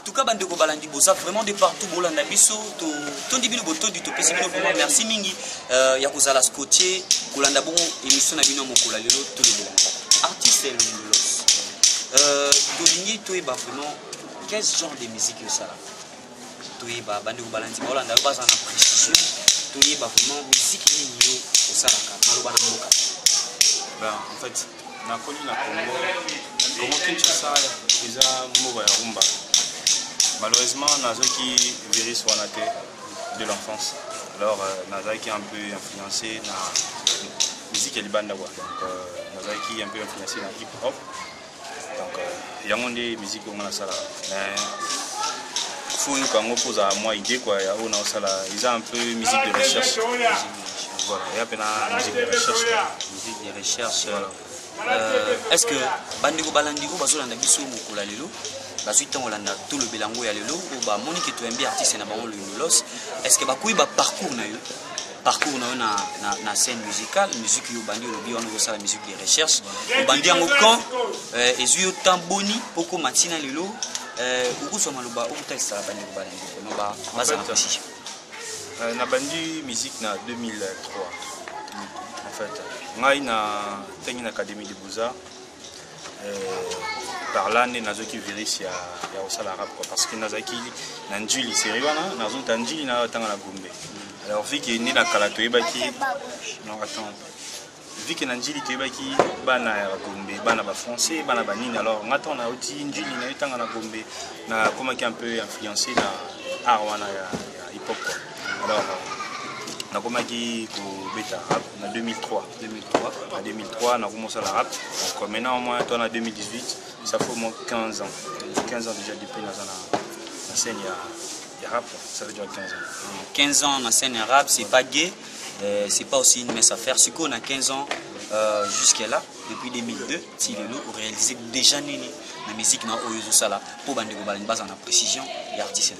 tout cas bande ko balandi boza vraiment de partout bolanda biso to tondi bino boto du to pesi bino vraiment merci mingi ya kozala scotché kolanda bon émission na bino mokola lelo to le artiste Lolos dolingi to eba vraiment quel genre de musique ça là to eba bande ko balandi bolanda ba za na précision to eba vraiment musique nini yo ça là maloba na mboka. Ben en fait na connu na Congo comment Kinshasa déjà mot ya rumba. Malheureusement, Nazoki virus de l'enfance. Alors, Nazoki est un peu influencé dans la musique libanaise. Donc, Nazoki est un peu influencé dans le hip-hop. Donc, il y a des musiques comme ça. Mais il faut que nous à moi idée quoi. Ils ont un peu musique de recherche. Voilà, il y a une musique de recherche. Musique de recherche. Est-ce que Bandego Balandigo bazolanda biso mokula lelo? Basuite Holanda tout le belango ya lelo ou ba monique to MB artiste na bango le Lolos. Est-ce que ba kuyi ba parcours na yo? Parcours na scène musicale, musique yo bandi lo bi on go ça la musique de recherche. O bandi en camp ezu yo tamboni poko matina lelo uku so maloba o texte la Bandego Balandigo no ba baza na position. Na bandi musique na 2003. En fait, moi na tengi na académie de Beaux-Arts. Par là, nous avons virus à l'arabe parce que nous avons un juli sérieux, nous avons un juli na tanga na Gombe. Alors vu que ni na kalato ebaki, non attends, vu que nanjili tebaki bana ya Gombe, bana ba français, bana ba nini, alors on attend na oti juli na tanga na Gombe, na comment qui un peu influencé na art wana ya hip hop. Alors on a commencé en 2003. En 2003, on a commencé la rap. Donc maintenant, on est en 2018, ça fait au moins 15 ans. 15 ans déjà depuis la scène rap, ça veut dire 15 ans. 15 ans dans la scène rap, c'est pas gay, c'est pas aussi une mince affaire. Ce qu'on a 15 ans jusqu'à là, depuis 2002, si on réalisé déjà la musique dans Oyozo Sala pour Bandego Balani base en précision et artiste.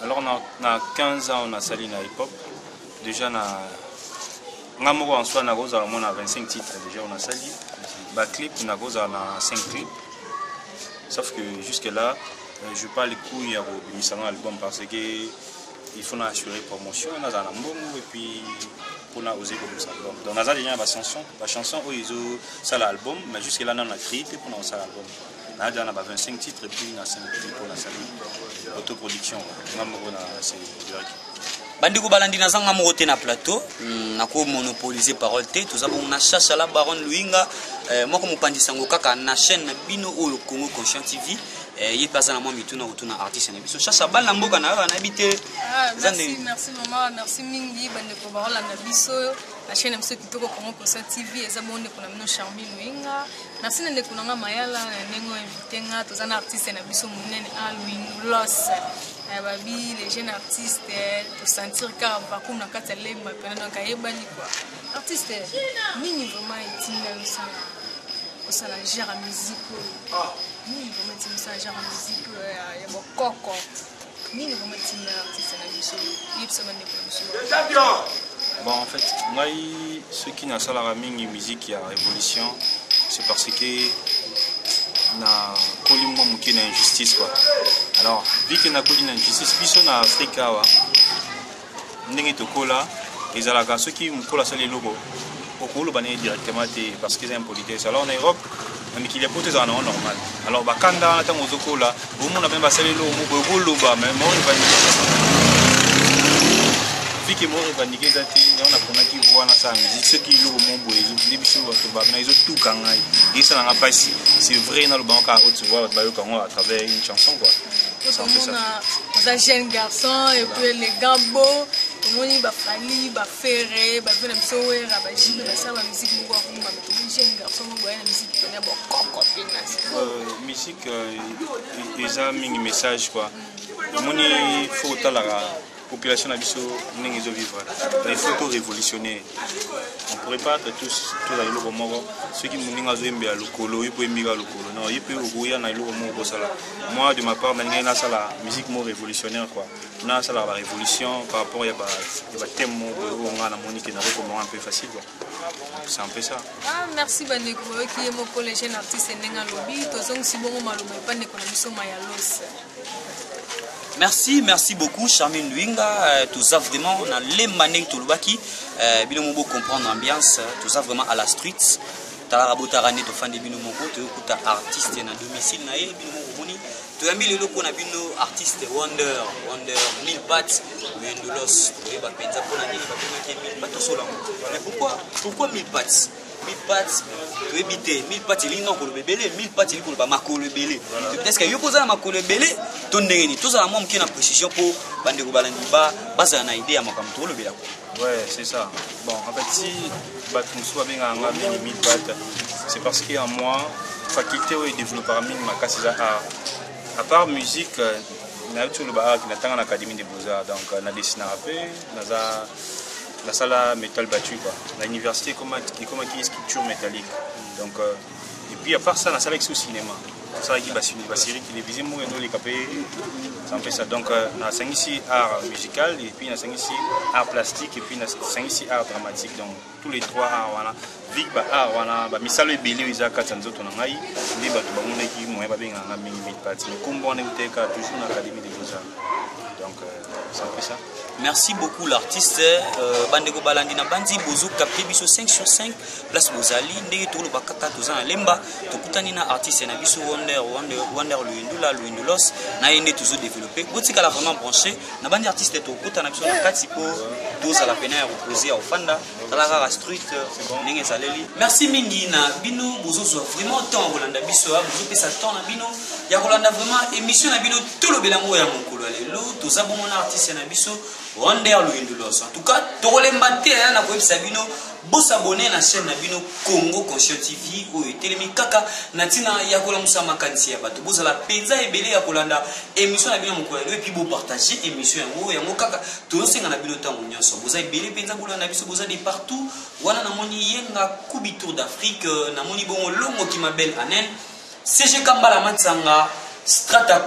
Alors on a 15 ans, on a sali na hip hop. Déjà, en soi, on a 25 titres, déjà on a sali. Bah, clip, on a 5 clips. Sauf que jusque-là, je ne pas les couilles à l'album parce qu'il faut assurer promotion. On a un album et puis on a osé comme ça. Donc, on a déjà la chanson où ils ont ça l'album, mais jusque-là, on a clip et on a ça l'album. On a 25 titres et puis on a 5 clips pour la sali. Autoproduction, c'est direct. Bandeko balandi na zanga mokote na plateau nako monopoliser parole te tout ça bon na chacha la baronne Luinga moko mopandisa ngo kaka na chaîne na bino o Congo Conscient TV yi paza na moi mituna utuna artiste na biso chacha bala mboka na yo na bité merci maman merci mingi bandeko barola na biso la chaîne mso kitoko Congo Conscient TV eza bonde ko na mino Charmi Luinga merci nende kunanga mayala nengo invité nga to zana artiste na biso munene a Lolos. Les jeunes artistes pour sentir car parcours na kata lemba pena donc ayebani quoi artiste mini vraiment itinga ça la genre à musique mini vraiment itinga ça genre à musique ya bokoko mini vraiment itinga artiste na biso yipsa mane ko bon en fait moi ce qui n'a salara mingi musique ya révolution c'est parce que na kolimbo muki na injustice quoi. Alors vu que na kolimbo na injustice biso na Afrika wa ndenge tokola ezalaka soki mukola sali logo okolo bane directement parce que c'est impolitesse. Alors en Europe mais qu'il est poté ça non normal. Alors bakanda na tango zokola au monde même ba sali logo mo loba mais mo vu que moi revendiquer ça on a qu'on a qui voit dans sa musique ce qui logo mon boy les biso to ba na tout kangai et ça n'a pas si c'est vrai dans le banc à tu vois à travers une chanson quoi. On a jeune garçon et puis les gambo on y ba fali ba ferré ba venir sower ba jibe ba ça la musique mo ko ma jeune garçon mo boy na musique ko na ba kokko musique déjà mini message quoi moni faut talara population abisso n'engezo vivre il faut tout révolutionner on pourrait pas être tous à l'eau moro ceux qui m'ont zo embe à lokolo il peut embiga lokolo non il peut ogoya na l'eau moro sala moi de ma part na ça la musique mo révolutionnaire quoi na ça la révolution par rapport il y a thème mo on a na monique na comment un peu facile quoi c'est un peu ça merci bandeko qui est mon collègue artiste nenga lobby to zong si bon maloba pas ne ko na biso ma ya Lolos Merci beaucoup, Charmine Luinga. Tout ça vraiment, on a les manières tout le baki. Bien on peut comprendre l'ambiance. Tout ça vraiment à la street. Tala rabota rane to fan de bino moko to kuta artiste na domicile na ye bino moni. To yambi le loko na bino artiste Wonder 1000 pattes Wendolos. Et ba penza pona ni ba penza ki 1000 pattes solo. Mais pourquoi 1000 pattes? 1000 pattes, tu éviter 1000 pattes, il n'y a pas de bébé, 1000 pattes, il n'y a pas de bébé. Est-ce que tu poses un macro bébé, tu n'es tout ça, moi, qui a une précision pour Bandeko Balandiba, base à une idée à mon camp, le bébé. Ouais, c'est ça. Bon, en fait, si tu sois bien à 1000 pattes, c'est parce qu'en moi, faculté de développer ma casse à part musique, il y a tout le bar qui est dans l'Académie des Beaux-Arts, donc on a dessiné un peu, la salle à métal battu quoi. L'université comme qui est sculpture métallique. Donc et puis à part ça, la salle avec au cinéma. Ça qui va série télévisée moi et les capés. Ça fait ça. Donc on a 5 ici art musical et puis on a 5 ici art plastique et puis on a 5 ici art dramatique. Donc tous les trois arts voilà. Vic ba art voilà, ba misalo belé isa 400 autres on a ngai. Ndi ba to ba mona ki mo ba benga nga mingi parti. Mais comme on est toujours dans l'Académie des Beaux-Arts. Donc ça fait ça. Merci beaucoup l'artiste Bandeko Balandi na bandi bozo capté biso 5 sur 5 place Bozali ndenge to lo bakaka to za lemba to kutani na artiste na biso Wonder Luindulos na yende toujours développer botika la vraiment branché na bandi artiste to kutana biso na kati po doza la pena ya reposer au fanda la street ndenge saleli. Merci mingi na bino bozo vraiment temps Rolanda biso bozo pesa temps na bino ya Rolanda vraiment émission na bino tout le belango ya mokolo lelo to za bon artiste na biso Wonder Luindulos. En tout cas, tokolemba te na koyebisa bino bosabone na chaîne na bino Congo Conscient TV oyo telemi kaka na tina ya kolamusa makanisi ya bato bozala penza ebele ya kolanda émission na bino mokolo et puis bo partager émission yango kaka tosenga na bino tango nyonso boza ebele penza kolanda biso boza de partout wana na moni yenga kubi tour d'Afrique na moni bongo longo ki mabel anen CG Kambala Matsanga Strata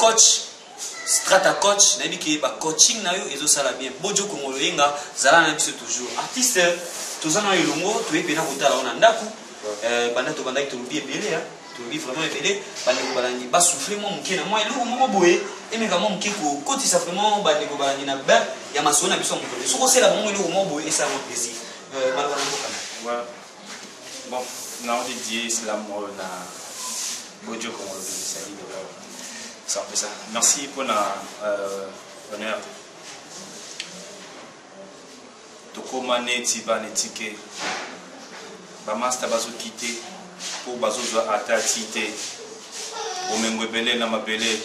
coach na dit que ba coaching na yo ezo sala bien bojo kongolo yenga zala na biso toujours artiste tozana elongo to epena kotala ona ndaku banda to banda to bi ebele ya to bi vraiment ebele banda ko balandi ba souffler mo muke na moi eloko moko boye emeka mo muke ko kotisa vraiment banda ko balandi na ba ya masona biso mokolo soko sela mo eloko mo boye esa mo plaisir malwa na mboka bon na on dit slam na bojo kongolo bisali de ça fait ça. Merci pour l'honneur. Tokomane tiba netike. Bamasta bazo quitter pour bazo atatite. Omengwebele na mabele.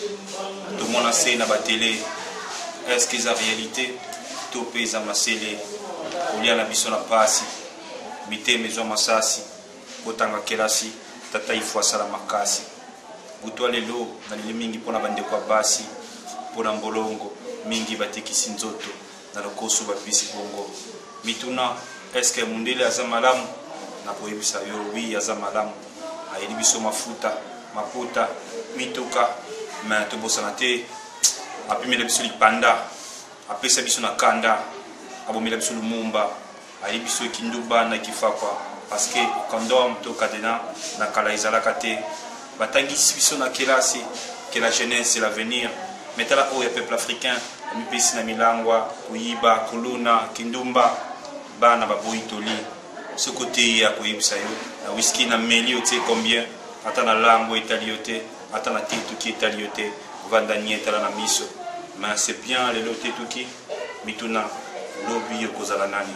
Tout mon assez na batele. Est-ce que la réalité tout pesa masele. Olia na biso na pasi. Mite maison masasi. Kotanga kelasi. Tata ifwa sala makasi. Butwa lelo na lili mingi pona bandeko kwa basi pona mbolongo mingi batekisi nzoto na lokoso bapisi bongo mituna eske mundele aza malamu na koyebisa yo wi aza malamu ayeli biso mafuta maputa mituka mais tobosana te apimela biso lipanda apesa biso na kanda abomela biso lumumba ayeli biso kinduba na kifakwa parce que condom to kadena na kala izalaka te batangisi biso na kelasi que la jeunesse c'est l'avenir metala oyo peuple africain mipesi na milangwa kuyiba kuluna kindumba bana baboitoli ce côté ya koyebisa yo na whisky na meli otie combien ata na lango italiote ata na tetuki italiote vanda nietala na miso mais c'est bien le lote tuki mituna lobby yokozala nani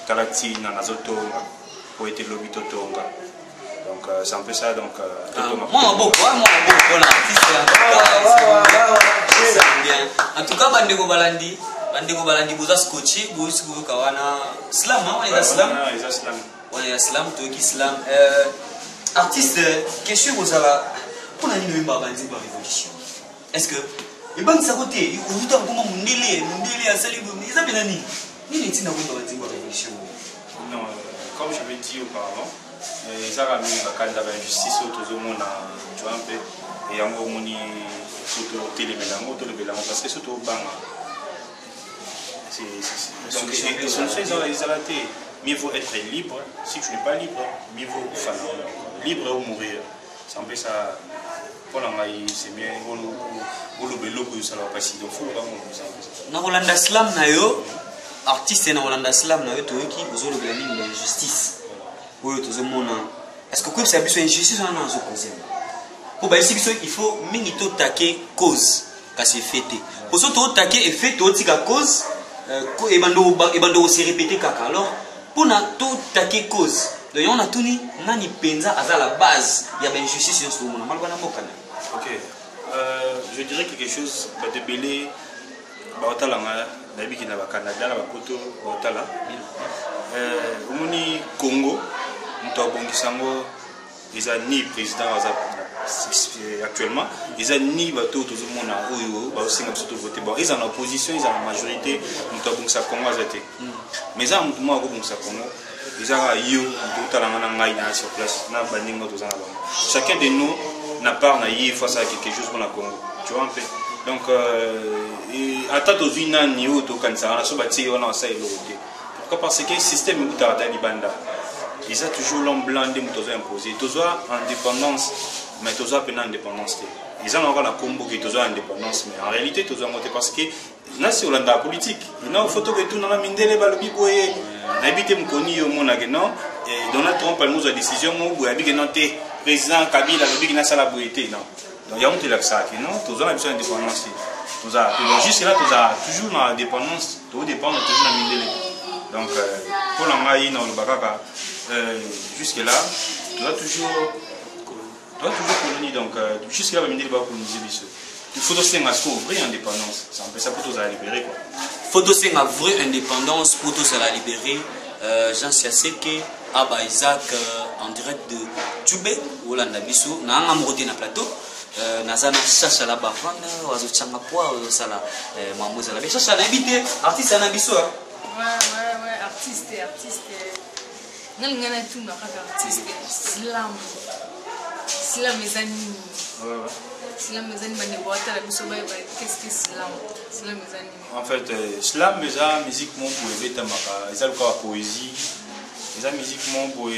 talatina nazotonga po ete lobby totonga. Donc c'est un peu ça donc moi beaucoup l'artiste en tout cas Bandeko Balandi boza scotché bozi ko kawana slam on est slam on est slam to ki slam artiste question bozala pona nini wimba bandi ba révolution est-ce que le banque ça côté uta ngoma mundele asali ça bien nini tina wimba bandi ba révolution non comme je l'ai dit auparavant ça a mis la canne d'injustice autour de mon Trump et en gros moni photo télémélango parce que surtout bang c'est mieux vaut être libre si tu n'es pas libre mieux vaut libre ou mourir c'est un peu ça pour l'engager c'est bien au lobelo que ça va passer donc faut vraiment na Rolanda Slam na yo artiste na Rolanda Slam na yo to qui besoin de la ligne d'injustice oui tout le monde est-ce que quoi c'est une injustice on a en cause pour bah ici il faut minito taquer cause car c'est fêté pour ça to taquer et fait to tika cause et bando se répéter kaka alors pour na to taquer cause donc on a tout ni nani penza à la base il y a une injustice sur ce monde mal bana mokana. OK je dirais quelque chose de belé baotala nga nabi ki na ba Canada na ba koto baotala omoni Congo muto bongisango ils ont ni président actuellement ils ont ni bateau tout le monde a oyo ba aussi nga surtout voter bon ils sont en opposition ils ont la majorité muto bongisa Congo azate mais ça muto mo ko bongisa Congo ils ont yo muto tala nga ngai na sur place na baningo to zana ba chacun de nous n'a pas na y face à quelque chose pour la Congo tu vois un peu donc ata to zina ni o to kansa na so bati on a ça et l'autre pourquoi parce que le système est tardé libanda ils ont toujours l'homme blanc des motos imposés toujours indépendance mais toujours peine indépendance ils ont encore la combo qui toujours indépendance mais en réalité toujours monté parce que là c'est Hollanda politique il a photo que tout dans la mindele balobi boye na habité mkoni yo mona que non et Donald Trump a nous a décision mo boye abi que non té président Kabila lobi que na sala boyete non donc il y a monté là ça que non toujours a besoin d'indépendance juste là toujours dans la dépendance tout dépend toujours dans mindele donc pour l'engayer dans le bakaka jusque là tu dois toujours coloniser donc jusque là mindele va coloniser biso il faut aussi une vraie indépendance ça peut ça pour tous à libérer quoi faut aussi une vraie indépendance pour tous à la libérer Jean Siaseke Aba Isaac en direct de Tchubé Rolanda biso na ngamroté na plateau nazana chacha la bafana wazo changa poa sala mamuza la chacha na invité artiste na biso ouais artiste ngana tout na artiste slam mes amis slam mes amis bande boata la biso ba qu'est-ce que slam mes amis en fait slam mes amis musique mon pour beta maka ils ont quoi poésie ils ont musique mon pour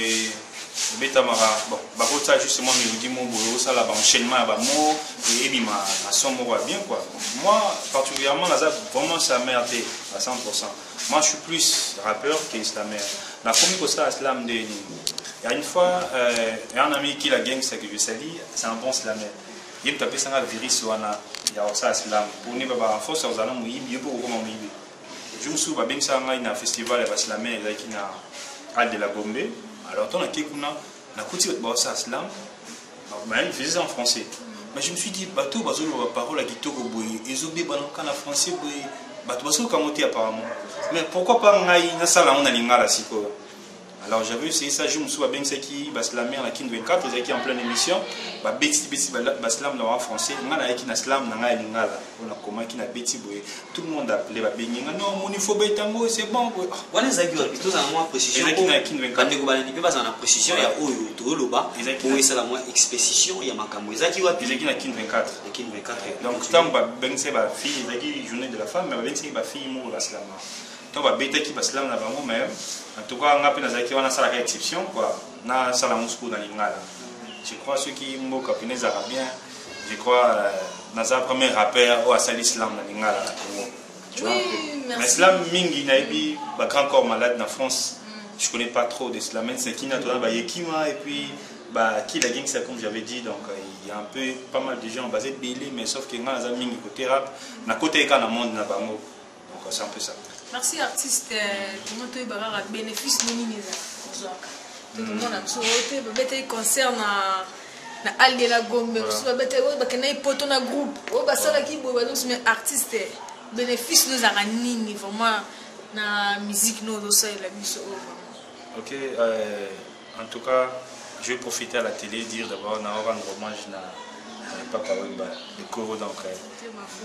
beta maka bon ba ko ça justement mélodie mon pour ça là ba enchaînement ba mot et bima la son mo bien quoi moi particulièrement là ça vraiment ça merde à 100%. Moi je suis plus rappeur que slammer la première chose à slam de il y a une fois un ami qui la gang c'est que je salue c'est un bon slammer il me tapé ça la virus wana il y a ça slam pour ne pas force aux allons muibi pour comment muibi je me souviens bien ça ngai na festival ya slammer là qui na al de la Gombe alors ton qui kuna na kuti ba ça slam mais il faisait ça en français mais je me suis dit bateau bazolo parole à kitoko boy ezobé balanka na français boy bateau bazolo kamoté apparemment mais pourquoi pas ngai na sala on a lingala siko. Alors j'avais essayé ça, je me souviens bien que qui Baslamé en 24, ils étaient en pleine émission, Baslam en français, on a qui na slam na lingala, on a comment qui na beti boy, tout le monde appelé ba benga non mon il faut betango c'est bon boy. Wana zaki wa plutôt en moins précision. Qui na 24. Quand ngo balani pas en précision ya oyo to loba, pour ça la moins exposition ya makambo zaki wa qui na 24. Donc tant ba bense ba fille, zaki journée de la femme, mais bense ba fille mo Baslam. Donc ba beta qui Baslam na bango même. En tout cas, on a une exception quoi. Na sala muscu dans l'ingala. Je crois ceux qui m'ont capinés arabiens, je crois naza premier rappeur au asali islam dans l'ingala. Tu vois. Mais islam mingi naibi ba grand corps malade en France. Je connais pas trop d'islam, c'est qui n'a pas yekima et puis bah qui la gang c'est comme j'avais dit donc il y a un peu pas mal de gens basés belé mais sauf que naza mingi côté rap, na côté kana monde na bango. Donc c'est un peu ça. Merci artiste tout le monde a bénéfice nominés tout le monde a sauté peut-être concerne na al de la Gombe peut-être ba kana poto na groupe o ba sala ki bo ba mais artiste bénéfice nous a nini vraiment na musique nous ça la biso. OK en tout cas je vais profiter à la télé dire d'abord na rendre hommage na Papa Wemba le Koro donc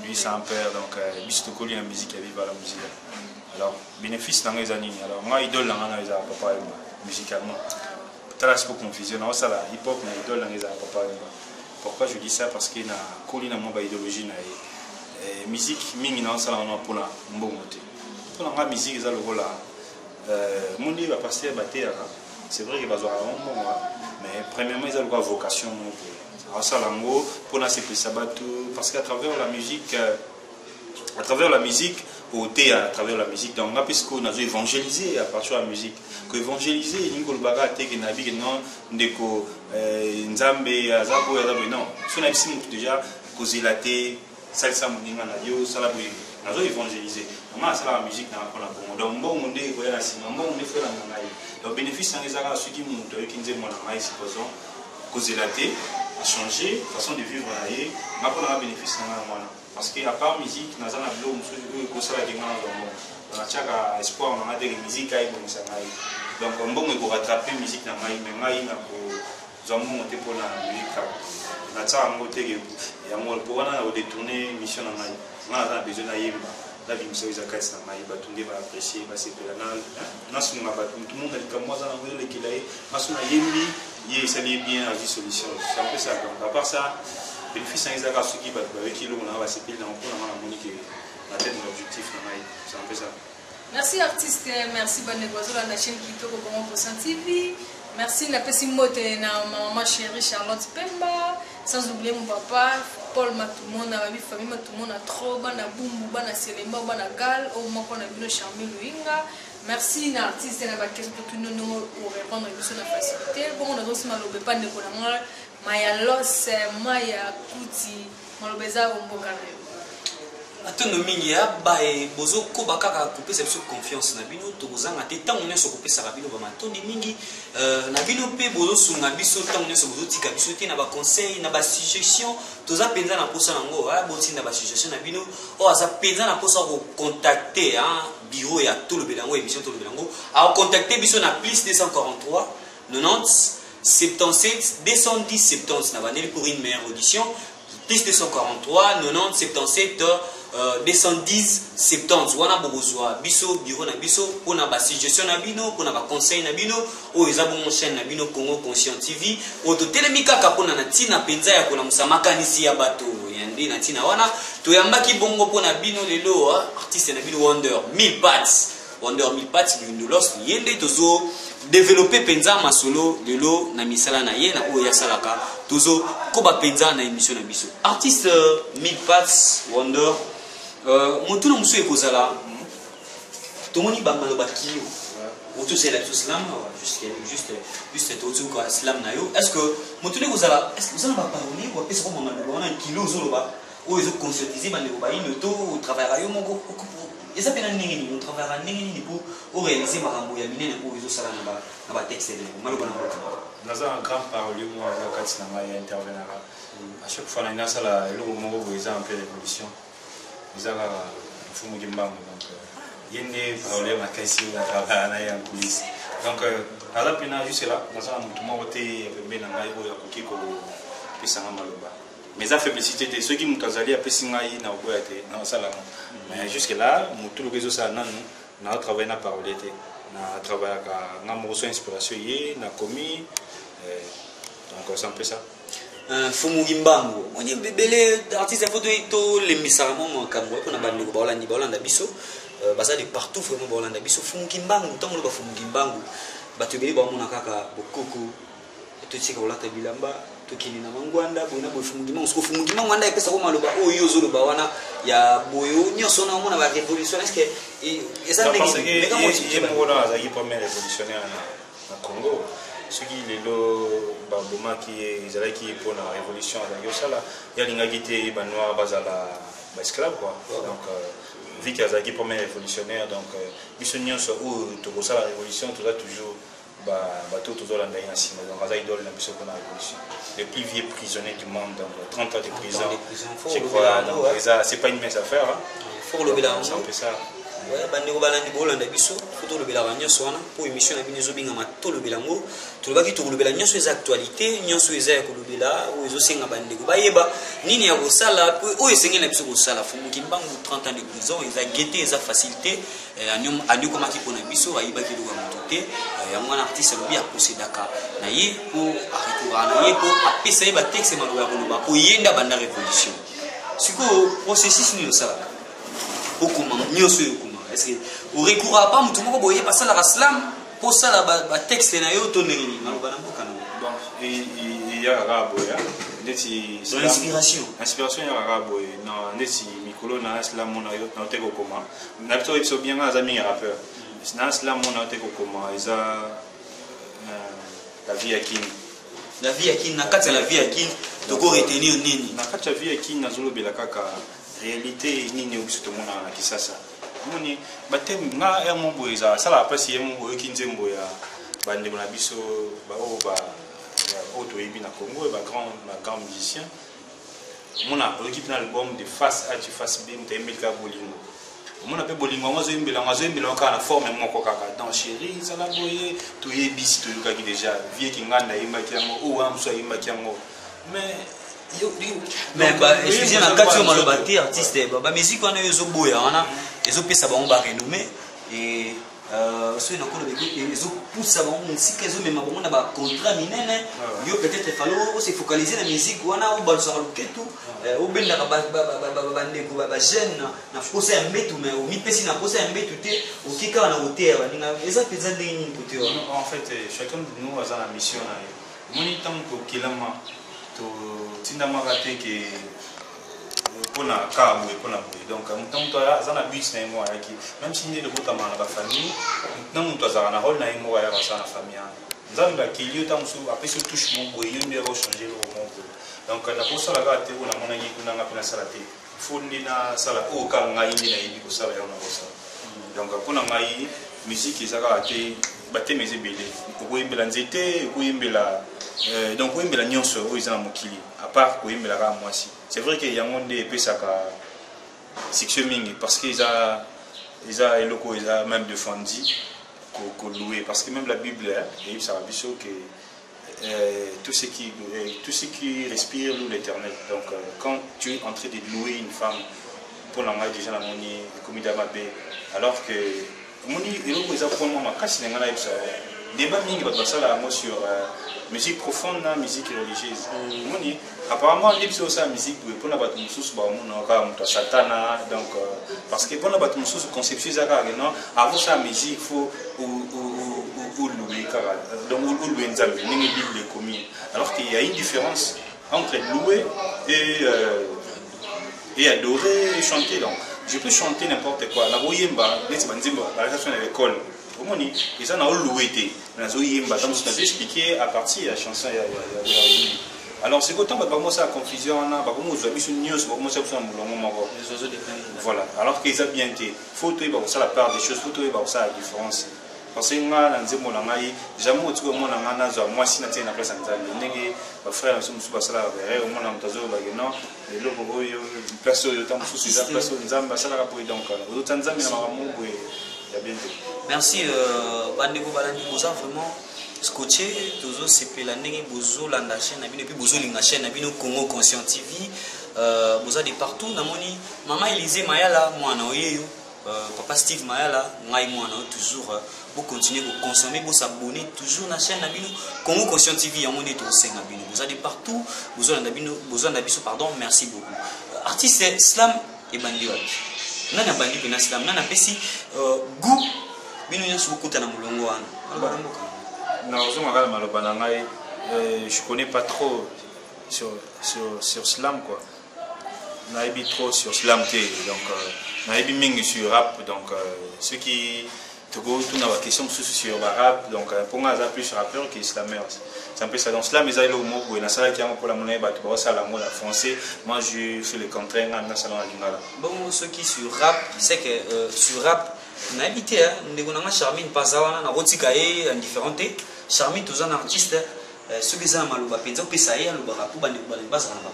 lui c'est un père donc bisto koli en musique à vivre la musique. Alors, bénéfice dans les années. Alors, moi, idole dans les années, papa, musicalement. Peut-être que confusion, non, ça là, hip-hop, mais idole dans les années, papa. Pourquoi je dis ça? Parce qu'il y a une idéologie. Musique, mini, non, ça là, on a pour la bon côté. Pour la musique, ça le rôle là. Mon livre va passer à battre. C'est vrai qu'il va avoir un bon. mais premièrement ils ont une vocation à Salango pour la parce qu'à travers la musique au théâtre, à travers la musique, donc puisqu'on a évangélisé à partir de la musique, évangéliser, il y a des bagages qui non, ndeko nzambe azabo non, si on a déjà causé la thé, salsa moninga na yo, salabo, on a évangélisé. Maman ça la musique n'a pas la bonne. Donc bon monde est voyant la cime, bon on est fait la mangaï. Donc bénéfice en les arts ceux qui montent, qui disent mon mangaï supposons causer la thé, changer façon de vivre là et ma pour la bénéfice en moi. Parce qu'à part musique, nous avons un blog qui est on a chaque espoir, on a des musiques donc on peut rattraper la musique, mais nous avons monté pour la musique. On a monté et on détourner mission. On a besoin de la vie, nous avons apprécier, tout le monde a comme moi, ça bien à vie solution. C'est un peu ça. À part ça, bénéfice en Isaac ceux qui battent avec qui l'on a passé pile dans la tête de l'objectif. C'est un peu ça. Merci artiste, merci bonne négociation la chaîne Kitoko comment pour TV. Merci la petite motte na maman chérie Charlotte Pemba. Sans oublier mon papa Paul Matoumon, ma famille Matoumon a trop ban na Bumbu ban na Selemba ban na Gal au moment qu'on a vu le Charmé Luinga. Merci na artiste na question pour tout nous pour répondre à question de facilité. Bon on a aussi malobé pas de connaître Maya Los Maya Kuti malobeza ombokane. Attends mingi ya ba e bozo ko bakaka couper cette confiance na bino to bozanga te tant on est sur couper ça bino ba matondi mingi na bino pe bozo sunga biso tant on est sur bozo tika biso te na ba conseil na ba suggestion to za penza na posa nango ha boti na ba suggestion na bino o za penza na posa ko contacter hein bureau ya tout le belango émission tout le belango a contacter biso na plus 243 90 77 210 70 na vaneli pour une meilleure audition plus 243 90 77 210 70 wana bozwa biso bureau na biso pona ba suggestion na bino pona ba conseil na bino o eza bon chaîne na bino Congo Conscient TV o to telemika ka pona na tina penza ya kona musamakanisi ya bato yandi na tina wana to yambaki bongo pona bino lelo artiste na bino Wonder 1000 Pats Lunulos yende tozo développer penza masolo lelo na misala na ye na o ya salaka tozo ko ba penza na émission na biso artiste 1000 Pats Wonder Montuna musu ekozala tomoni bamalo bakilo auto c'est la slam juste auto ko slam na yo est-ce que montuna ekozala est-ce que vous allez pas parler ou pesa ko mama na un kilo zoloba o ezo conscientiser bande ko ba ino to travailler yo moko eza pena ningi on travailler ningi pour réaliser makambo ya minene ko ezo sala na ba texte de maloba na dans un grand parole moi wakati na ngai intervenir à chaque fois na sala le moko ko eza un peu révolution donc il problème à casser la travail en coulisses donc à la peine juste là dans un moment où tu es bien dans la qui mais ça fait publicité de ceux qui m'ont allé à Pessingaï na oboyate na sala mais jusque là tout le réseau ça na travail na parole na travail na moso inspiration yé na commis donc c'est un peu ça Fumugimbango oni bebele artiste photo to le misaramo mo kambo ko na bandi ko Bolanda biso basa de partout vraiment Bolanda biso Fumugimbango tant lo ba Fumugimbango bato beli ba mona kaka bokoko to tsika olata bilamba to kini na mangwanda bona bo Fumugimbango sko Fumugimbango anda epesa ko maloba o yo zo lo ba wana ya boyo nyoso na mona ba révolution est-ce que eza ndenge meka mo tike mo na za ki premier révolutionnaire na Congo ce qui est le baboma qui est qui pour la révolution à Yosala il y a l'ingagité banois bazala esclave quoi donc vu qu'il y a qui premier révolutionnaire donc missionnions ou tout ça la révolution tout ça toujours bateau toujours la ndaïna sima donc ça idole la mission pour la révolution les plus vieux prisonniers du monde donc 30 ans de prison je crois donc ça c'est pas une mince affaire faut le bilan c'est un peu ça ouais bandi ko balandi Bolanda biso photo le bilan nyonso wana pour émission na bino zobinga mato le bilango to baki to le bilan nyonso les actualités nyonso eza ko le bilan o ezo senga bandi ko bayeba nini ya ko sala o esengela biso ko sala Fumugimbango 30 ans de prison eza guetté eza facilité anyo komaki pona biso ayiba ki luka motote ya mwana artiste lobi a possédaka na ye pour arrêter na ye pour apesa ye ba texte maloba ko loba ko yenda banda révolution siko processus ni sala beaucoup nyonso est-ce que au recours à pas mutu moko boye passer la slam pour ça la texte na yo to ndenge maloba na mboka na bon il y a Araboya. L'inspiration. Inspiration, il y a Araboya. Non, ndeti mikolo na slam on a eu noté comment. N'habitude ils sont bien à amis rappeurs. Na slam on a noté comment. Ils a la vie à Kin. La vie à Kin, na kati la vie à Kin, toko retenir nini. Na kati la vie à Kin na zolo bela kaka réalité nini obiso to mona na Kisasa. Moni batem nga emo boiza sala pasi emo boyo kinzembo ya bande na biso ba o ba auto ebi na Congo ba grand musicien. Mona équipe na album de face A tu face B mtembilka bolingo. Mona pe bolingo ngazo imbela kana forme moko kaka dans chéri sala boye to yebisi to yuka ki déjà vie ki nganda imba kiango o amso imba kiango mais mais bah excusez-moi quand tu m'as battu artiste bah musique on a eu boya wana ezo pesa ba on ba renommé et ceux na kolo beki ezo poussa ba musique ezo même ba on a ba contrat minene yo peut-être fallo se focaliser la musique wana ou ba so ketu ou benda ba ndeko ba jeune na fokosa ya mbetu mais mi pesi na kosa ya mbetu te okika na hôtel baninga eza peza ndenge côté en fait chacun de nous a la mission na moni tant ko kilama tinda magate ke pona kabu et pona boy donc mutu azana but na moi yaki même si ndé de botama na ba famille mutu azana rôle na moi ya basana famille nzamba kilio tamsu apesi touche mon boy yo ndé changer le monde donc na posa la gate ona mona yi kuna nga pina sala te fundi na sala o ka nga indi na yibi ko sala ya na posa donc pona ngai musique ezaka te baté mes ebele ko yimbela nzete ko yimbela donc oui mais la nyonso ils ont mokili à part oui mais la ra moi si c'est vrai qu'il y a un monde peu ça section mingi parce qu'ils a eloko ils a même défendu qu'on louer parce que même la Bible et ça a dit que tout ce qui respire loue l'Éternel. Donc quand tu es en train de louer une femme pour la maille déjà la moni comme d'Amabé alors que moni eloko ils a pour moi kasi ngana ça débat mingi va passer là moi sur musique profonde na musique religieuse moni apparemment l'ipso ça musique pour na batu mususu ba mona ka muta satana donc parce que pour na batu mususu conception ça ka non avant ça musique faut ou louer kara donc ou louer nzambe ningi bible commis alors qu'il y a une différence entre louer et adorer et chanter donc je peux chanter n'importe quoi la boyemba les banzimba la relation à l'école omoni ils en ont loué nazo yemba donc je t'ai expliqué à partir de la chanson alors c'est autant ba moi ça confusion na ba moi zo biso news ba moi ça ça mulongo moko voilà alors qu'ils a bien été faut toi ba ça la part des choses faut toi ba ça la différence parce que nga na nzembo na ngai jamais tu ko mona nga na zo moi si na tena place nzambe ndenge ba frère na musu ba sala ba mona mtazo ba geno le logo yo place yo tam musu za place nzambe sala ka po donc o tanzambe na maramu bwe. Merci bandeko balandi boza vraiment scotché tozo sepela ndenge bozo landa chaîne na bino puis bozo linga chaîne na bino Congo Conscient TV boza de partout namoni mama Elise Mayala mwana oyeyo papa Steve Mayala ngai mwana toujours pour continuer de consommer pour s'abonner toujours na chaîne na bino Congo Conscient TV ya moni to senga bino boza de partout bozo landa bino bozo landa biso pardon merci beaucoup artiste slam et bandiwa nana bandi pena slam nana pesi goût bino nyasu kuta na mulongo wana na ozo makala maloba na ngai je connais pas trop sur slam quoi naibi trop sur slam te donc naibi mingi sur rap donc ceux qui te go tout na la question sur rap donc pour moi ça plus rappeur que slammer c'est un peu ça donc slam ils aillent au mot pour na sala qui pour la monnaie ba to ça la mot français moi je fais le contraire na salon à lingala bon ceux qui sur rap c'est que sur rap na habité ndeko na Charmine pazawana na rotika e indifférente Charmine tous un artiste ceux qui ont maloba penza pesa ya lo ba pour bande basa na ba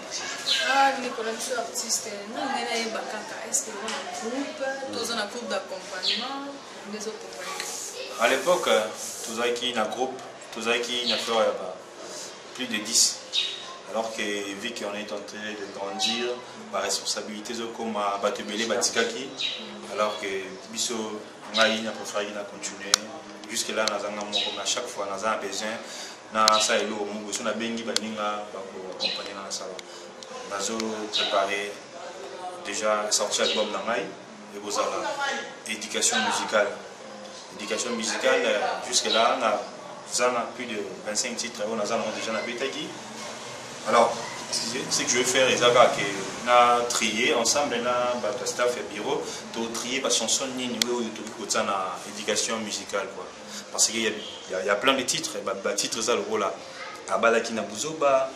ndeko na artiste non ngena e bakaka est-ce que on groupe tous un groupe d'accompagnement des autres compagnies à l'époque tous qui na groupe tous qui na faire plus de 10 alors que vu qu'on est en train de grandir ma responsabilité comme batebele batikaki alors que biso ngai na préféré na continuer jusque là na zanga moko à chaque fois na za besoin na ça elo mo so na bengi baninga ba ko accompagner na ça nazo préparer déjà sorti album na ngai et bozala éducation musicale jusque là na Zana plus de 25 titres, on a déjà la Betagi. Alors, ce que je vais faire, c'est qu'on a trié ensemble, le staff et le bureau, pour trier la chanson niveau éducation musicale. Quoi. Parce qu'il y a plein de titres, les titres, ça le rôle là. Abalaki na buzoba,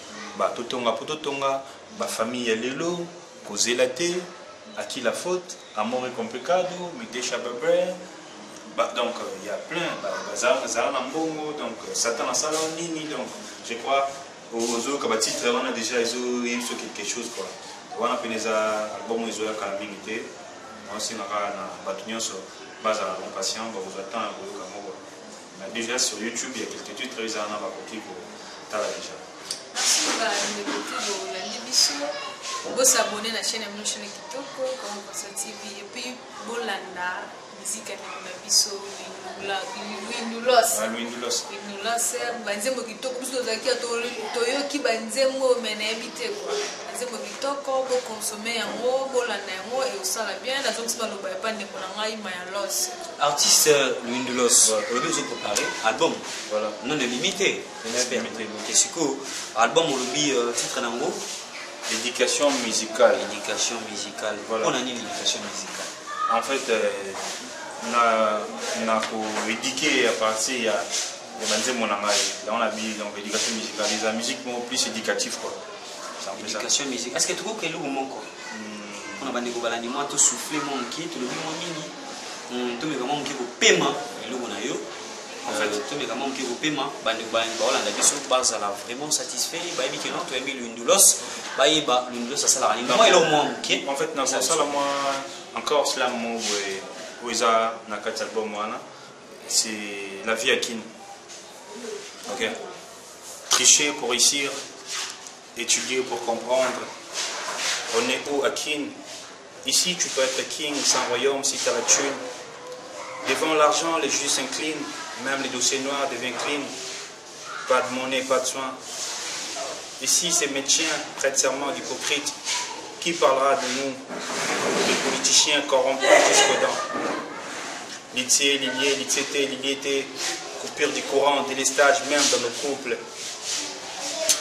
totonga pototonga, famille lelo, causer la thé, à qui la faute, amour est complicado, Midesha Beber. Donc il y a plein, donc Satan a salon nini, donc je crois aux autres titres on a déjà ils sont quelque chose quoi. On a peine album ils ont la limité, on s'est na batunion sur base à mon patient, vous attend déjà sur YouTube il y a quelques titres ils en ont côté pour tala déjà. Vous s'abonner à la chaîne Emotion Kitoko comme Kosa TV et puis bolanda musique na biso Windulos banzembo kitoko biso zaki toyoki banzembo menebite quoi banzembo kitoko bo consommer yango bolanda yango et osala bien na zoksi baloba pa ndeko na ngai Mayalos artiste Windulos le besoin préparé album voilà non limité Kesiko album olobi titre nango éducation musicale. Éducation musicale. Voilà. On a une éducation musicale. En fait, on a éduqué à partir il y a dans la vie donc éducation musicale. La musique plus éducative quoi. Éducation musicale. Est-ce que tu crois que l'eau manque? On a bandé balani moi tout souffler mon qui tout le monde mini. Tout mais comment qui au paiement l'eau on a eu. En fait, tout mais comment qui au paiement bandé balani on a dit sur base là vraiment satisfait. Bah il dit que non tu as mis l'Indulos. Bah il bah l'Indulos ça ça la moi il au moins OK. En fait, dans ça là moi encore cela moi où ça na quatre albums moi c'est la vie à Kin. OK. Tricher pour réussir, étudier pour comprendre. On est où à Kin? Ici, tu peux être king sans royaume si tu as la thune. Devant l'argent, les juges s'inclinent. Même les dossiers noirs deviennent clean. Pas de monnaie, pas de soins. Ici, ces médecins prêtent serment d'hypocrite. Qui parlera de nous? Les politiciens corrompus jusqu'aux dents. Litié, lilié, litiété, liliété. Coupure du courant, délestage même dans nos couples.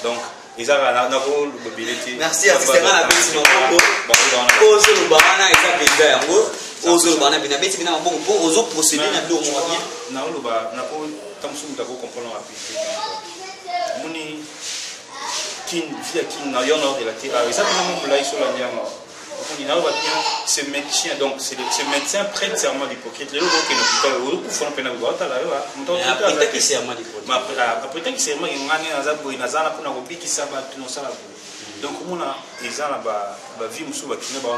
Donc, merci à Stéphane Abeti Nongo. Ozo Lubana eza benda yango. Ozo Lubana bina beti bina mabongo po ozo procéder na bilo mo bien. Na loba na ko tamsu mutako comprendre rapidement. Moni kin via kin na yona de la terre. Et ça vraiment pour la iso la ndiamo. On a bien ce médecin donc ce médecin prête serment d'hypocrite. Les gens qui n'ont pas font peine à voir là après que serment d'hypocrite. Après que serment il ngani na zabu inazana kuna kubiki saba tunosala. Donc on a les gens là-bas vie musu ba kina ba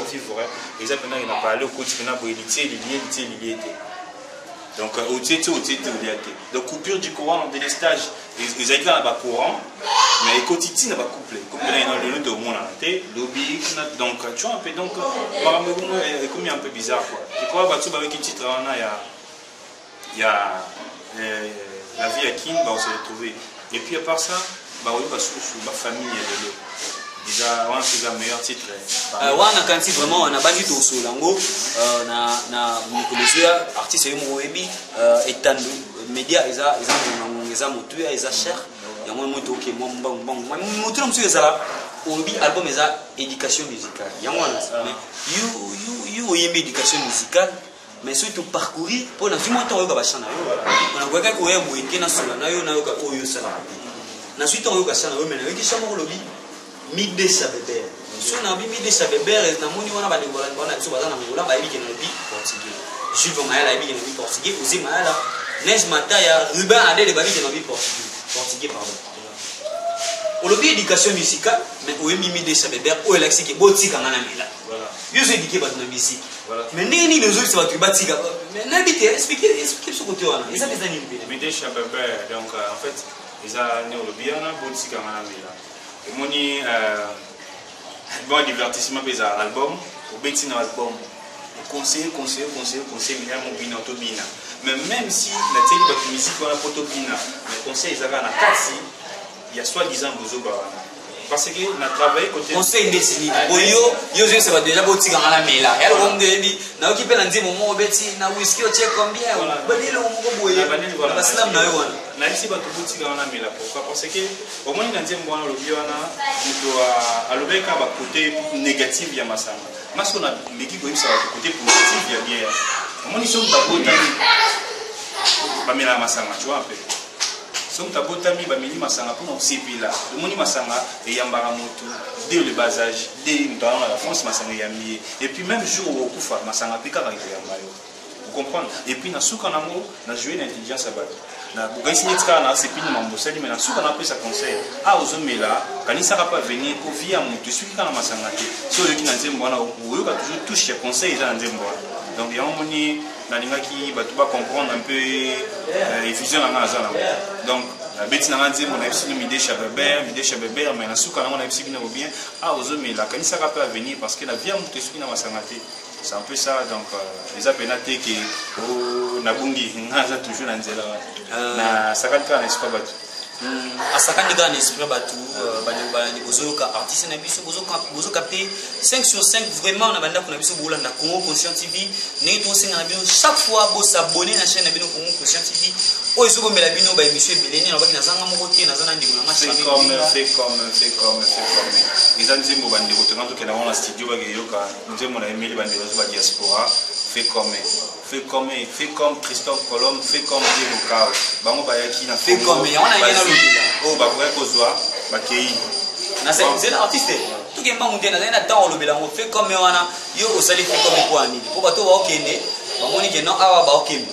vivre et ça pendant il a parlé au quotidien pour éliter lié. Donc au titre donc coupure du courant de l'estage ils arrivent là bas courant mais quotidien n'a pas couplé dans le de mon année lobby donc tu vois un peu donc comme un peu bizarre quoi je crois bah tout avec un titre il y a la vie à King bah on s'est retrouvé et puis à part ça bah on va sur ma famille déjà on c'est le meilleur titre wana kanti vraiment on a bandi to solango na mikolesia artiste yo webi etando média eza motu eza cher ya moi moto ke moi motu na msu ezala obi album eza éducation musicale ya wana mais you oyembe éducation musicale mais surtout parcourir pour na vimo to yoka bachana yo on a kweka ko yebo ikena sola na yo oyo sala na suite on yoka sana yo mais na yiki chamo lobi Midesha Beber. Si on a mis Midesha Beber, et on a des gens portugais. Jules Mayala a dit portugais, Osé Mayala, Neige Mataya, Ruben Adé les babi qui portugais, pardon. On a bien éducation musicale, mais on a mis Midesha Beber, on a l'accès qui est beau tic en anamela. Ils ont éduqué par la musique. Mais ni les autres, ça va te battre. Mais n'habitez, expliquez ce côté-là. Ils ont des animés. Midesha Beber, donc en fait, ils ont né au bien, beau tic en anamela. Et mon bon divertissement pour l'album, au bêtis dans l'album, conseiller, mais mon bina tobina. Mais même si la télé de musique on a pas tobina, mais conseil ils avaient en 4 il y a soi-disant bozo barana. parce que on a travaillé côté conseil ndetini boyo yo je va déjà botika ngala mela ya lo ndebi na okipe na nzimo mo beti na whisky o check combien badilo mo boye baslam na yo wana na ici ba botika ngala mela pourquoi parce que au moins na nzimo wana lobi wana doit alobeka ba côté négatif ya masanga parce qu'on a l'équipe comme ça côté positif ya bien au moins ils sont d'abord ba mela masanga tu vois un peu si on tabotami bameli masanga pour nosepela omoni masanga eyambaka moto dès le bas âge dès dans la France masanga eyambi et puis même jour où okufa masanga pe kaka ekoyamba yo vous comprenez et puis na suka nango na jouer l'intelligence ya bato na bokasi neti kaka na sepeli mambo osali mais na suka napesa conseil ozomela kanisaka pa venir ovia moto esuki kaka na masanga te so oyoki na nzembo wana oyoka toujours touche ya conseil eza na nzembo wana donc yango moni nalingaki bato bacomprendre un peu effusion nanga naza nango donc nabeti nanga nzembo nayebisi bino mide chabeber mais na suka nango nayebisi bino bien ozomela kanisaka mpe avenir parce que na via moto esuki na masanga te c'est un peu ça donc eza pena te ke nabungi nga aza toujours na nzela na sakani kaka na espoir bato asakani kaka na esprit bato balandi bozoyoka artiste na biso bozokapte 5 sur 5 vraiment na bandako na biso bolanda Congo Conscient TV ndenge tokosenga na bino chaque fois bosabone na chaîne na bino Congo Conscient TV oyo ezobomela bino baémission ebele nini nabaki nazanga moko te naza na ndeko na fait comme eza nzembo bandeko tonga tokenda ngo na studio bakeyoka nzembo na emeli bandeko zo ba diaspora fait comme Christophe Colombe fait comme Diego Cao bango bayaki na fait comme on a ngena lobila oh bakoya kozwa bakei na c'est l'artiste tout ke mbangu ndena na temps lobela ngo fait comme wana yo osali fait comme quoi nini po bato ba okende bamoni ke non awa ba okemba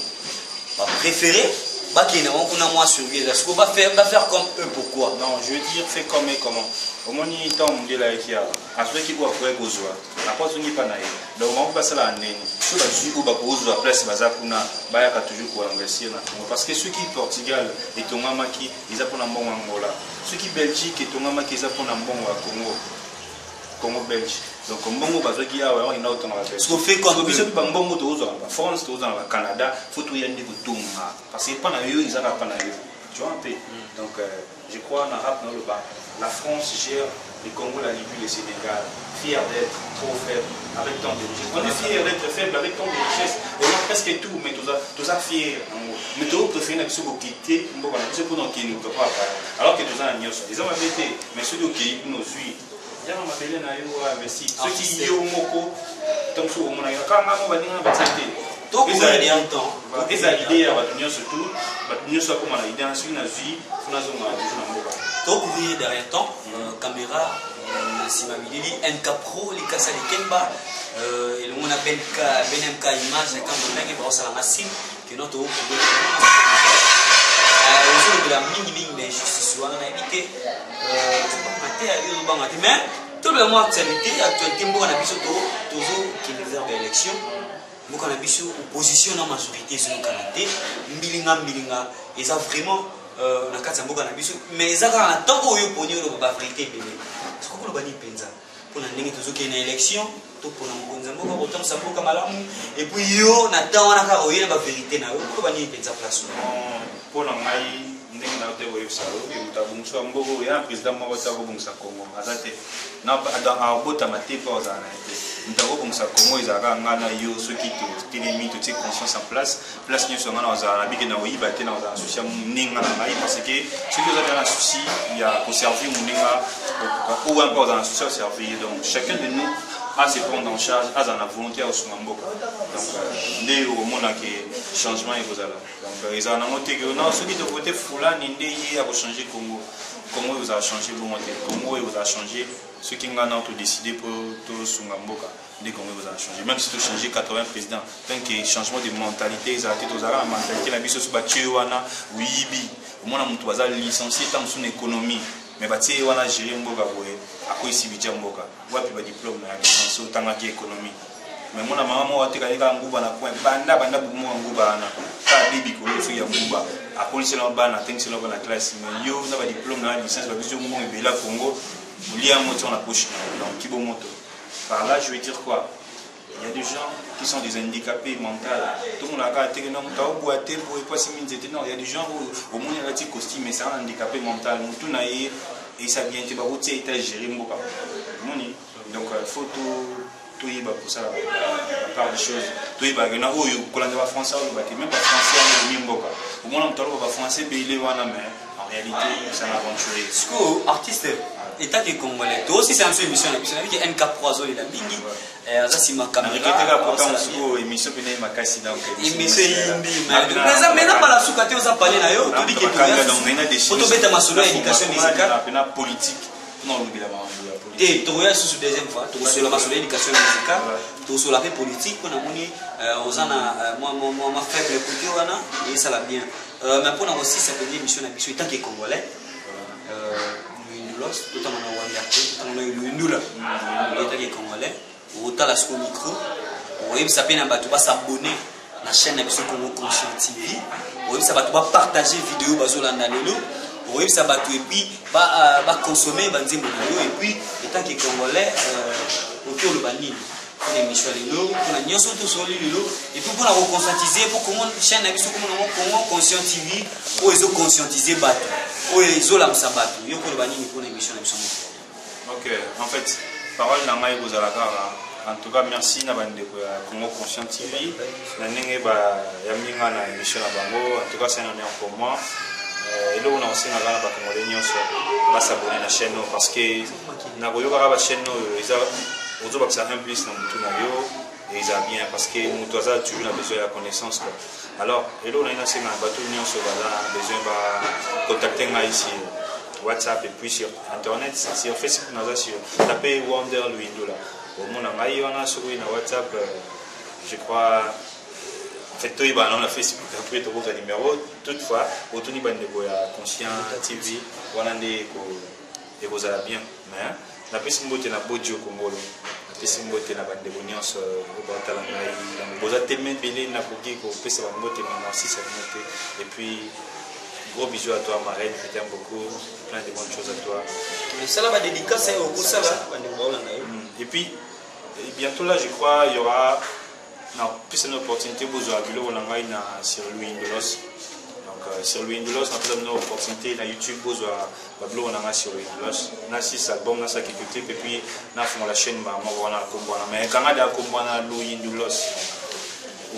ba préféré bakina on kuna moi surveiller est-ce qu'on va faire comme eux pourquoi non je veux dire fait comme comment au moins ni temps mondela kia aswe ki kwa kwa kozwa après on n'y pas naïe donc on va passer la année sur la suite ou ba kozwa place baza kuna baya ka toujours ko investir na Congo parce que ceux qui Portugal et Tongamaki ils apprennent en bon Angola ceux qui Belgique et Tongamaki ils apprennent en bon Congo belge donc mbongo bazoki awa ina autant la ce qu'on fait comme biso mbongo tozo en France tozo en Canada faut tout yandi kutunga parce que pas na yo ils pas na yo tu vois un peu donc je crois na rap dans le bas la France gère le Congo, la Libye, le Sénégal fier d'être trop faible avec tant de richesse on est fier d'être faible avec tant de richesse on a presque tout mais tout ça fier mais tout préféré na biso ko quitter mboka na biso pour non kini ko pas alors que tout ça nyoso ils ont embêté mais ceux qui nous suivent yama mabele na yo investi ceux qui yo moko donc so mona ka ngamo baninga batsate to ko ya temps eza idée ya batunyo surtout batunyo so comme na idée ensuite na vie funa zo ma toujours na mboka to ko derrière temps caméra na simabilili NK Pro li kasa li Kemba et on appelle BNMK image quand on a que pour ça la sim que notre au de la mingi mais justice wana na éviter mais tout le monde actualité mboka na biso toujours qui réserve l'élection mboka na biso opposition na majorité sur le Canada mbilinga eza vraiment na kati mboka na biso mais eza ka ntango oyo poni oyo ba vérité bele ce ko bani penza pour na ndenge toujours qui na élection to pour na mkonza mboka autant ça mboka malamu et puis yo na temps wana ka oyo na ba vérité na yo ko bani penza place pour na ngai ndenge na te boye salo ke mutabungso mbogo ya président moko ta ko bungsa Congo azate na dans abota matepa ozana te mutako bungsa Congo izaka ngana yo soki to tenemi to te conscience en place nyoso ngana ozana bike na oyiba te na ozana souci ninga na ngai parce que ce que ozana souci il y a conserver muninga ou un peu ozana souci à servir donc chacun de nous a se prendre en charge a la volonté au Sumamboka donc ndé au mona que changement est aux alors donc ils en ont noté que non ceux qui de côté fulani ndé a changer Congo comment vous a changé bon Congo vous a changé ceux qui ont tout décidé pour tout Sumamboka dès qu'on vous a changé même si tu changé 80 présidents tant que changement de mentalité ils a été aux arabes mentalité la biso battu wana wibi au mona mutu baza licencié tant son économie mais bati wana gérer mboka boye akoisi bidja mboka wapi ba diplôme na licence otanga ki économie mais mona mama mo atika eka nguba na point banda bumo nguba na ka bibi ko so ya nguba apolisi na bana tension na bana classe mais yo na ba diplôme na licence ba biso mo ebela Congo mulia moto na poche donc kibo moto par là je veux dire quoi il y a des gens qui sont des handicapés mentaux. Tout le monde a dit que non, il y a des gens au monde qui ont costume, mais c'est un handicapé mental. Tout n'a et ça vient te ba routier état gérer mboka moni donc faut tout y ba pour ça la part des choses tout y ba na oyo kolanda ba français ou ba même pas français ni mboka au moins on tolo ba français be il est wana mais en réalité ça l'aventure sco artiste état que congolais toi aussi c'est un peu émission la émission avec NK3 il a mingi ça c'est ma caméra émission bina makasi donc émission yimbi mais na pas la soukate aux parler na yo to dit que tu auto beta masolo éducation musicale na politique non le bila et toya sous deuxième fois to sur la masolo éducation musicale to sur la politique on a moni ozana moi faible côté wana et ça la bien mais pour aussi ça fait émission na biso état que congolais tout le monde a congolais au la micro au ça peine à s'abonner la chaîne de Congo Conscient TV au ça va partager vidéo bazolanda lelo au ça va et puis va consommer et puis étant que congolais au le banni émission lelo pour la nyonso to soli lelo et puis pour la conscientiser pour comment chaîne na biso Congo Conscient TV pour les conscientiser bato pour les olamsa bato yo ko le banni pour l'émission na biso. Ok, en fait, parole na ngai bozalaka en tout cas merci na bande ko Congo Conscient TV na ndenge ba ya minga na émission na bango en tout cas c'est un honneur pour moi et là on a aussi na bana ba congolais nyonso ba s'abonner na chaîne parce que na boyoka ba chaîne eza ozo ba ça un plus na mutu na yo et ils a bien parce que mutu aza toujours na besoin de connaissance quoi. Alors et là on a une série na bato nyonso ba besoin ba contacter ngai ici WhatsApp et puis sur internet sur Facebook naza sur taper Wonder Luindo là au monde ngai wana sur na WhatsApp je crois en fait toi on a Facebook après tu vois numéro toutefois autoni bande boya Conscient TV wana ndé ko et vous allez bien mais la pesi mbote na bodio Congolo la pesi mbote na bande nyonso au batala ngai boza tellement belé na koki ko pesa mbote na merci ça monter et puis gros bisous à toi Marraine, je t'aime beaucoup, plein de bonnes choses à toi. Ça là va dédicace au coup ça là. Et puis bientôt là je crois il y aura plus une opportunité pour jouer à Bilo sur Louis Ndolos. Donc sur Louis Ndolos on a une opportunité na YouTube pour jouer à Bilo sur Louis Ndolos. Na 6 albums na ça qui clip et puis na font la chaîne ba mo wana kombona mais quand on a kombona Louis Ndolos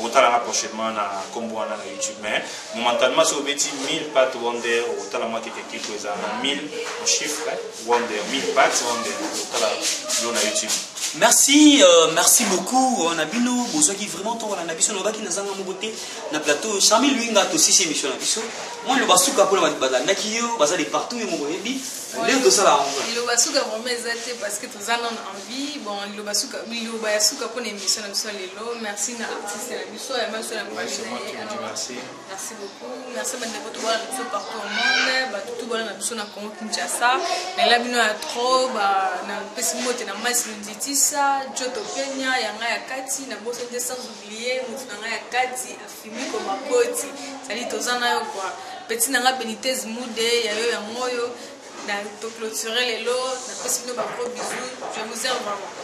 au talent prochainement na kombona na YouTube mais momentanément c'est au petit 1000 pattes Wonder au talent moi qui équipe aux 1000 en chiffre Wonder 1000 pattes Wonder au talent na YouTube. Merci, merci beaucoup. On a bino besoin qui vraiment ton la biso no baki na zanga mobote na plateau. Charmi Luinga to sisi émission na biso. Moi le basuka pour la bazanda kiyo bazali partout yo mo yebi. Leo to sala on. Le basuka vraiment exacté parce que tous en envie. Bon le basuka pour l'émission na biso lelo. Merci na artiste na biso et même sur la merci. Merci beaucoup. Merci bande ko to voilà partout au monde. Ba tout voilà na biso na Congo Kinshasa. Mais là bino a trop ba na pesimote na mais ça, Joto Penya, Yanga Yakati, na bosso de sans oublier, Moutanga Yakati, Afimi Komakoti, Sali Tozana quoi. Petit Nanga Benitez Moude, Yayo Yamoyo, na to clôturer les lots, na possible de gros bisous, je vous aime vraiment.